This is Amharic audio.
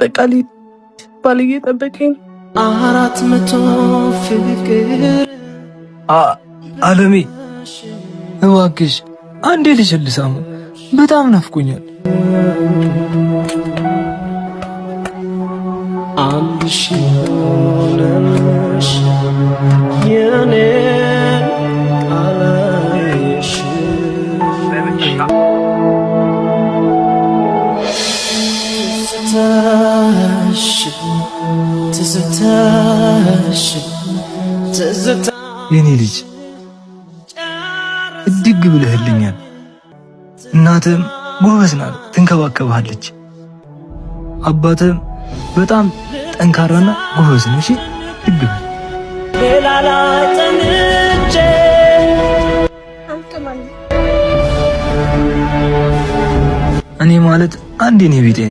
በቃ ባልዬ ጠበቀኝ። 400 ፍቅር አለሜ እባክሽ አንዴ ልሽልሳሙ በጣም ናፍቆኛል። አንድ ሺህ ሆነሽ የኔ ቃልሽ ትዝታሽ የኔ ልጅ እድግ ብለህልኛል። እናትም ጎበዝ ናት፣ ትንከባከብሃለች። አባትም በጣም ጠንካራና ጎበዝ ነው። እሺ እድግ በል። ሌላ ላይ ጠንቼ እኔ ማለት አንዴ ነው ቤቴ